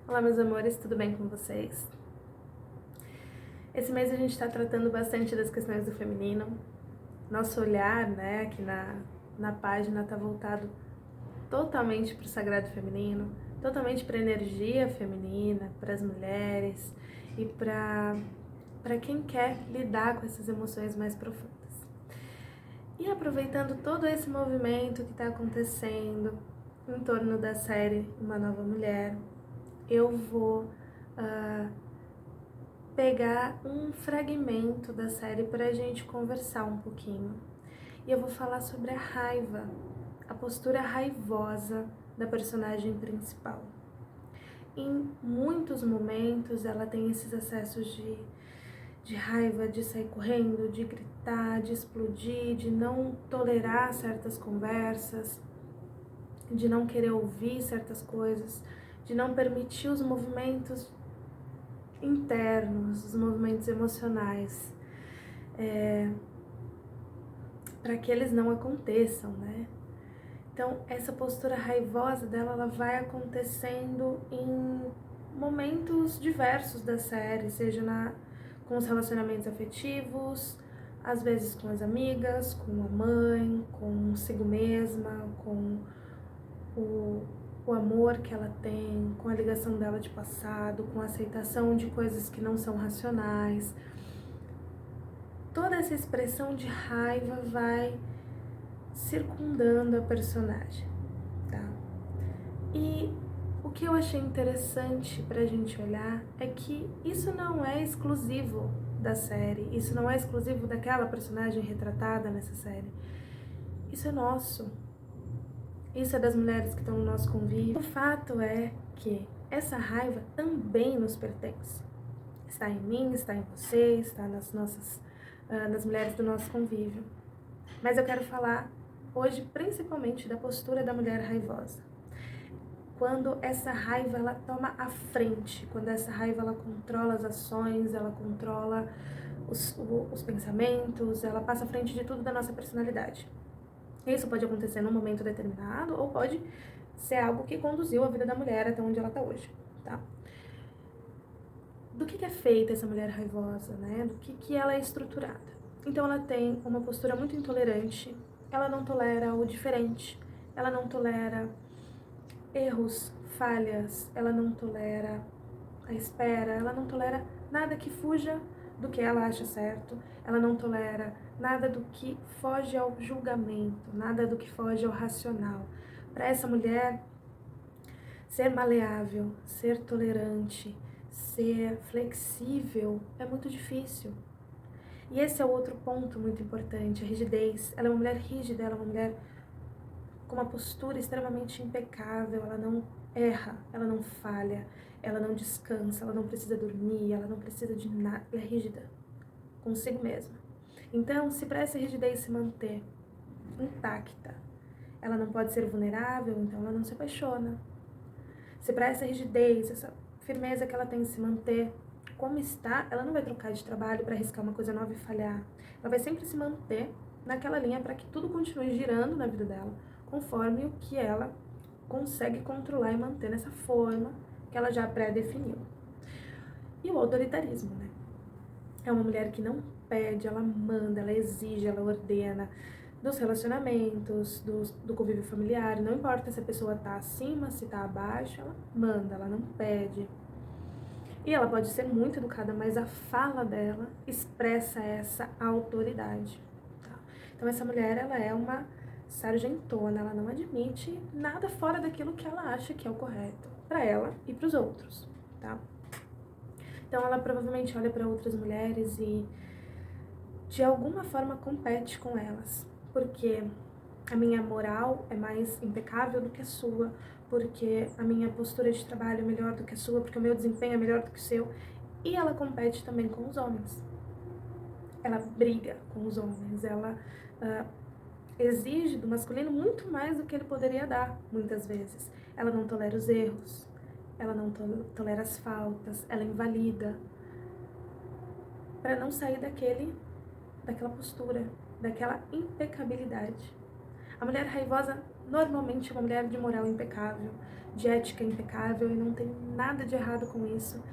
Olá, meus amores, tudo bem com vocês? Esse mês a gente está tratando bastante das questões do feminino. Nosso olhar, né, aqui na página está voltado totalmente para o sagrado feminino, totalmente para a energia feminina, para as mulheres e para quem quer lidar com essas emoções mais profundas. E aproveitando todo esse movimento que está acontecendo em torno da série Uma Nova Mulher, eu vou pegar um fragmento da série para a gente conversar um pouquinho. E eu vou falar sobre a raiva, a postura raivosa da personagem principal. Em muitos momentos ela tem esses acessos de raiva, de sair correndo, de gritar, de explodir, de não tolerar certas conversas, de não querer ouvir certas coisas, de não permitir os movimentos internos, os movimentos emocionais, para que eles não aconteçam, né? Então, essa postura raivosa dela, ela vai acontecendo em momentos diversos da série, seja com os relacionamentos afetivos, às vezes com as amigas, com a mãe, consigo mesma, com o amor que ela tem, com a ligação dela de passado, com a aceitação de coisas que não são racionais. Toda essa expressão de raiva vai circundando a personagem, tá? E o que eu achei interessante pra gente olhar é que isso não é exclusivo da série, isso não é exclusivo daquela personagem retratada nessa série. Isso é nosso. Isso é das mulheres que estão no nosso convívio. O fato é que essa raiva também nos pertence. Está em mim, está em você, está nas mulheres do nosso convívio. Mas eu quero falar hoje principalmente da postura da mulher raivosa. Quando essa raiva ela toma a frente, quando essa raiva ela controla as ações, ela controla os pensamentos, ela passa à frente de tudo da nossa personalidade. Isso pode acontecer num momento determinado ou pode ser algo que conduziu a vida da mulher até onde ela está hoje, tá? Do que é feita essa mulher raivosa, né? Do que ela é estruturada. Então ela tem uma postura muito intolerante, ela não tolera o diferente, ela não tolera erros, falhas, ela não tolera a espera, ela não tolera nada que fuja do que ela acha certo, ela não tolera nada do que foge ao julgamento, nada do que foge ao racional. Para essa mulher, ser maleável, ser tolerante, ser flexível é muito difícil. E esse é outro ponto muito importante, a rigidez. Ela é uma mulher rígida, ela é uma mulher com uma postura extremamente impecável, ela não erra, ela não falha, ela não descansa, ela não precisa dormir, ela não precisa de nada, ela é rígida consigo mesma. Então, se para essa rigidez se manter intacta, ela não pode ser vulnerável, então ela não se apaixona. Se para essa rigidez, essa firmeza que ela tem em se manter como está, ela não vai trocar de trabalho para arriscar uma coisa nova e falhar. Ela vai sempre se manter naquela linha para que tudo continue girando na vida dela, conforme o que ela consegue controlar e manter nessa forma que ela já pré-definiu. E o autoritarismo, né? É uma mulher que não pede, ela manda, ela exige, ela ordena dos relacionamentos, do convívio familiar, não importa se a pessoa tá acima, se tá abaixo, ela manda, ela não pede. E ela pode ser muito educada, mas a fala dela expressa essa autoridade. Tá? Então essa mulher, ela é uma sargentona, ela não admite nada fora daquilo que ela acha que é o correto para ela e para os outros, tá? Então ela provavelmente olha para outras mulheres e de alguma forma compete com elas, porque a minha moral é mais impecável do que a sua, porque a minha postura de trabalho é melhor do que a sua, porque o meu desempenho é melhor do que o seu. E ela compete também com os homens. Ela briga com os homens, ela exige do masculino muito mais do que ele poderia dar, muitas vezes. Ela não tolera os erros, ela não tolera as faltas, ela invalida, para não sair daquela postura, daquela impecabilidade. A mulher raivosa normalmente uma mulher de moral impecável, de ética impecável, e não tem nada de errado com isso.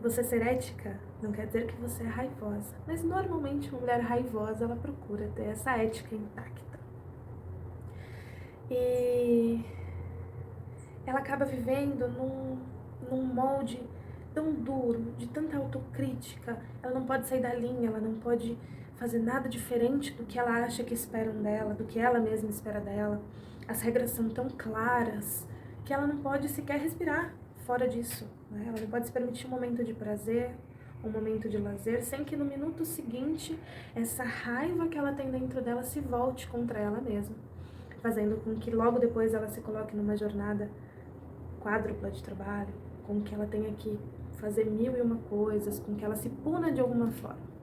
Você ser ética não quer dizer que você é raivosa, mas normalmente uma mulher raivosa, ela procura ter essa ética intacta. E ela acaba vivendo num molde tão duro, de tanta autocrítica. Ela não pode sair da linha, ela não pode fazer nada diferente do que ela acha que esperam dela, do que ela mesma espera dela. As regras são tão claras que ela não pode sequer respirar fora disso, né? Ela não pode se permitir um momento de prazer, um momento de lazer, sem que no minuto seguinte essa raiva que ela tem dentro dela se volte contra ela mesma, fazendo com que logo depois ela se coloque numa jornada quádrupla de trabalho, com que ela tenha que fazer 1001 coisas, com que ela se puna de alguma forma.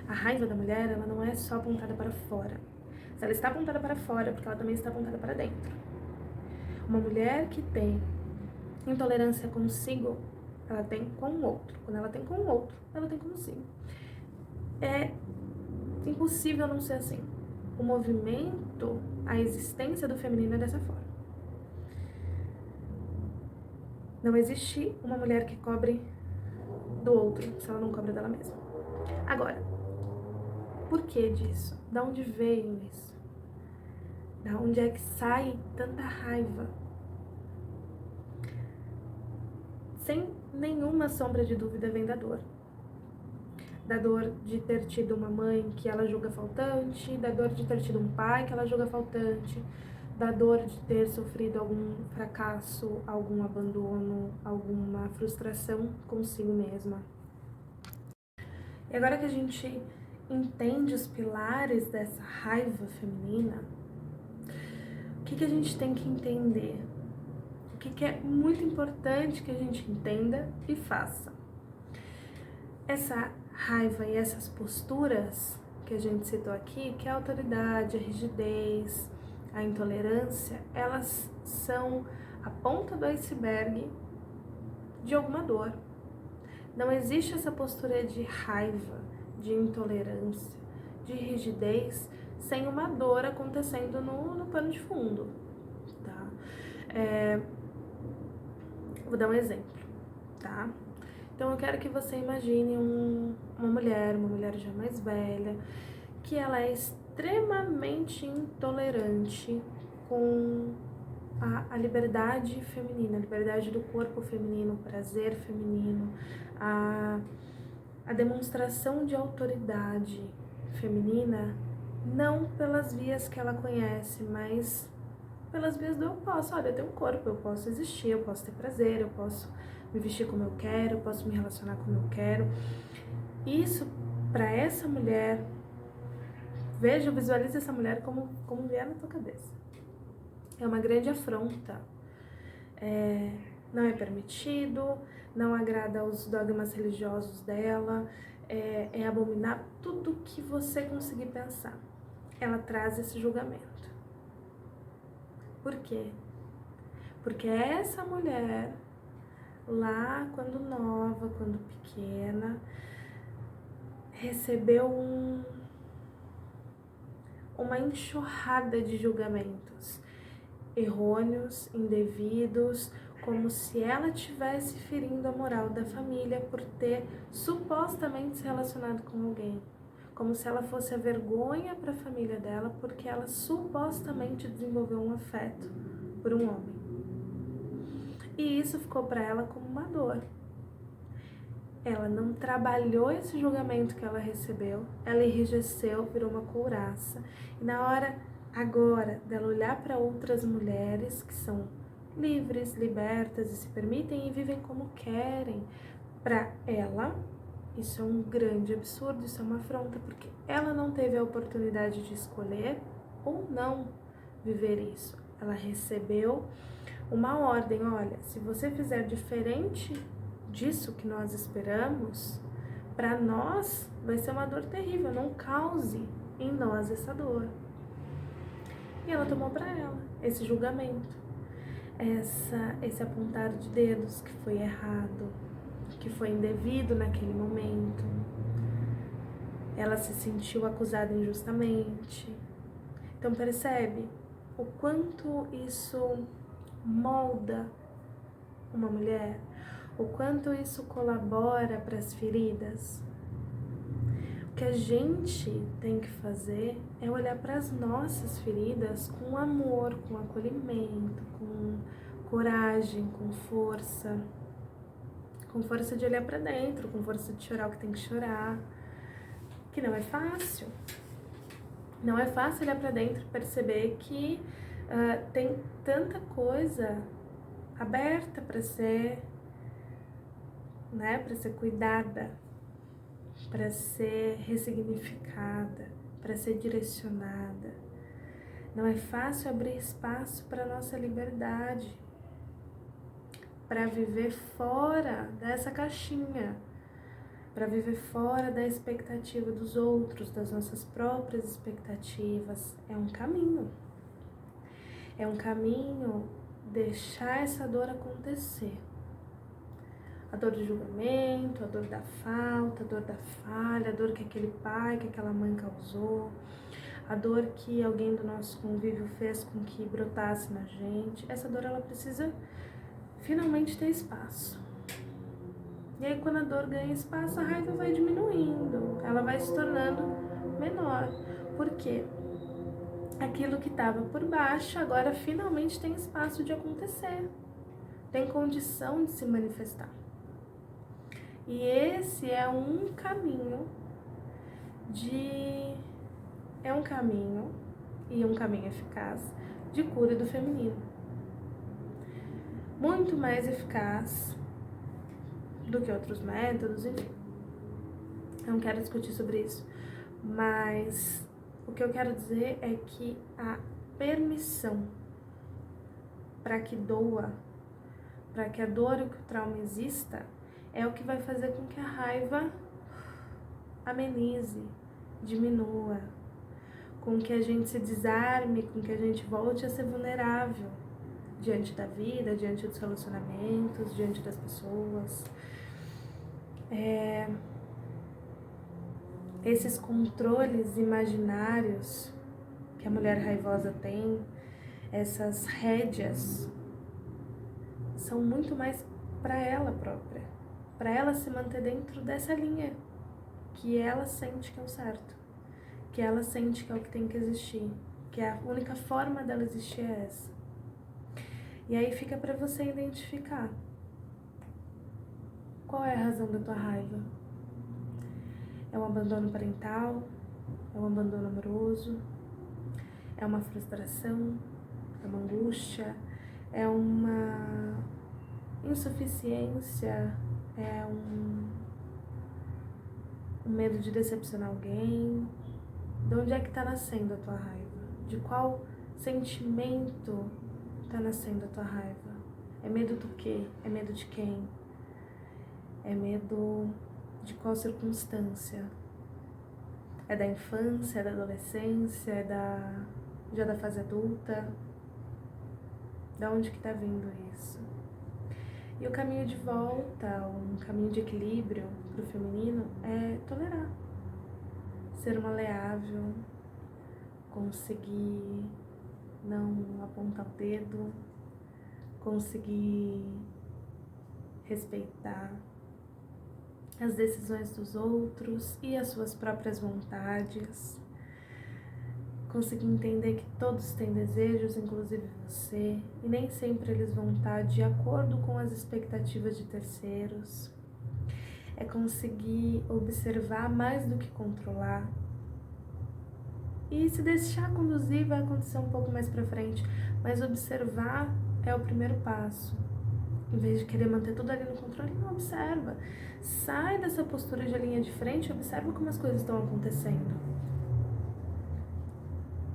A raiva da mulher, ela não é só apontada para fora. Se ela está apontada para fora, porque ela também está apontada para dentro. Uma mulher que tem intolerância consigo, ela tem com o outro. Quando ela tem com o outro, ela tem consigo. É impossível não ser assim. O movimento, a existência do feminino é dessa forma. Não existe uma mulher que cobre do outro se ela não cobra dela mesma. Agora, por que disso? Da onde veio isso? Da onde é que sai tanta raiva? Sem nenhuma sombra de dúvida vem da dor. Da dor de ter tido uma mãe que ela julga faltante, da dor de ter tido um pai que ela julga faltante, da dor de ter sofrido algum fracasso, algum abandono, alguma frustração consigo mesma. E agora que a gente entende os pilares dessa raiva feminina, o que a gente tem que entender? O que é muito importante que a gente entenda e faça? Essa raiva e essas posturas que a gente citou aqui, que é a autoridade, a rigidez, a intolerância, elas são a ponta do iceberg de alguma dor. Não existe essa postura de raiva, de intolerância, de rigidez, sem uma dor acontecendo no pano de fundo, tá? Vou dar um exemplo, tá? Então eu quero que você imagine uma mulher já mais velha, que ela é extremamente intolerante com a liberdade feminina, a liberdade do corpo feminino, o prazer feminino, a demonstração de autoridade feminina, não pelas vias que ela conhece, mas pelas vias do eu posso. Olha, eu tenho um corpo, eu posso existir, eu posso ter prazer, eu posso me vestir como eu quero, eu posso me relacionar como eu quero. Isso, para essa mulher, visualize essa mulher como vier na tua cabeça. É uma grande afronta. Não é permitido, não agrada aos dogmas religiosos dela, é abominável, tudo que você conseguir pensar. Ela traz esse julgamento. Por quê? Porque essa mulher, lá quando nova, quando pequena, recebeu uma enxurrada de julgamentos errôneos, indevidos, como se ela estivesse ferindo a moral da família por ter supostamente se relacionado com alguém, como se ela fosse a vergonha para a família dela porque ela supostamente desenvolveu um afeto por um homem. E isso ficou para ela como uma dor. Ela não trabalhou esse julgamento que ela recebeu, ela enrijeceu, virou uma couraça. E na hora agora dela olhar para outras mulheres que são livres, libertas e se permitem e vivem como querem, para ela isso é um grande absurdo, isso é uma afronta, porque ela não teve a oportunidade de escolher ou não viver isso. Ela recebeu uma ordem: olha, se você fizer diferente disso que nós esperamos, para nós vai ser uma dor terrível, não cause em nós essa dor. E ela tomou para ela esse julgamento, esse apontar de dedos que foi errado, que foi indevido naquele momento. Ela se sentiu acusada injustamente. Então percebe o quanto isso molda uma mulher, o quanto isso colabora para as feridas. O que a gente tem que fazer é olhar para as nossas feridas com amor, com acolhimento, com coragem, com força de olhar para dentro, com força de chorar o que tem que chorar, que não é fácil. Não é fácil olhar para dentro e perceber que tem tanta coisa aberta para ser, né, para ser cuidada, para ser ressignificada, para ser direcionada. Não é fácil abrir espaço para nossa liberdade, para viver fora dessa caixinha, para viver fora da expectativa dos outros, das nossas próprias expectativas. É um caminho. É um caminho deixar essa dor acontecer. A dor do julgamento, a dor da falta, a dor da falha, a dor que aquele pai, que aquela mãe causou, a dor que alguém do nosso convívio fez com que brotasse na gente. Essa dor, ela precisa finalmente ter espaço. E aí, quando a dor ganha espaço, a raiva vai diminuindo, ela vai se tornando menor. Por quê? Aquilo que estava por baixo agora finalmente tem espaço de acontecer, tem condição de se manifestar. E esse é um caminho e um caminho eficaz de cura do feminino. Muito mais eficaz do que outros métodos, enfim. Eu não quero discutir sobre isso, mas o que eu quero dizer é que a permissão para que doa, para que a dor e que o trauma exista, é o que vai fazer com que a raiva amenize, diminua, com que a gente se desarme, com que a gente volte a ser vulnerável diante da vida, diante dos relacionamentos, diante das pessoas. Esses controles imaginários que a mulher raivosa tem, essas rédeas, são muito mais para ela própria, para ela se manter dentro dessa linha que ela sente que é o certo, que ela sente que é o que tem que existir, que a única forma dela existir é essa. E aí fica para você identificar qual é a razão da tua raiva. É um abandono parental? É um abandono amoroso? É uma frustração? É uma angústia? É uma insuficiência? É um medo de decepcionar alguém? De onde é que está nascendo a tua raiva? De qual sentimento está nascendo a tua raiva? É medo do quê? É medo de quem? É medo de qual circunstância? É da infância, é da adolescência, já da fase adulta? Da onde que tá vindo isso? E o caminho de volta, um caminho de equilíbrio pro feminino é tolerar. Ser maleável, conseguir não apontar o dedo, conseguir respeitar as decisões dos outros e as suas próprias vontades, conseguir entender que todos têm desejos, inclusive você, e nem sempre eles vão estar de acordo com as expectativas de terceiros. É conseguir observar mais do que controlar. E se deixar conduzir vai acontecer um pouco mais pra frente, mas observar é o primeiro passo. Em vez de querer manter tudo ali no controle, não observa. Sai dessa postura de linha de frente e observa como as coisas estão acontecendo.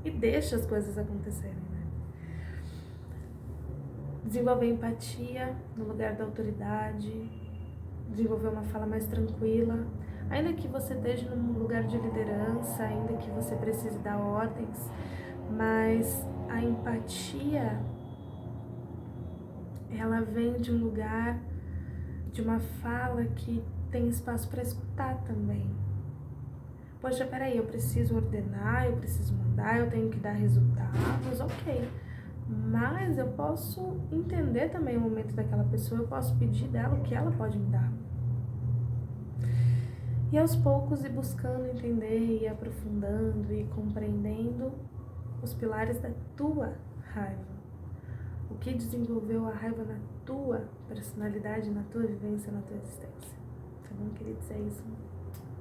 E deixa as coisas acontecerem, né? Desenvolver empatia no lugar da autoridade, desenvolver uma fala mais tranquila, ainda que você esteja num lugar de liderança, ainda que você precise dar ordens, mas a empatia, ela vem de um lugar, de uma fala que tem espaço para escutar também. poxa, peraí, eu preciso ordenar, eu preciso mandar, eu tenho que dar resultados, ok. Mas eu posso entender também o momento daquela pessoa, eu posso pedir dela o que ela pode me dar. E aos poucos ir buscando entender, ir aprofundando e compreendendo os pilares da tua raiva. O que desenvolveu a raiva na tua personalidade, na tua vivência, na tua existência. Tá bom, queridos? É isso.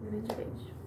Um grande beijo.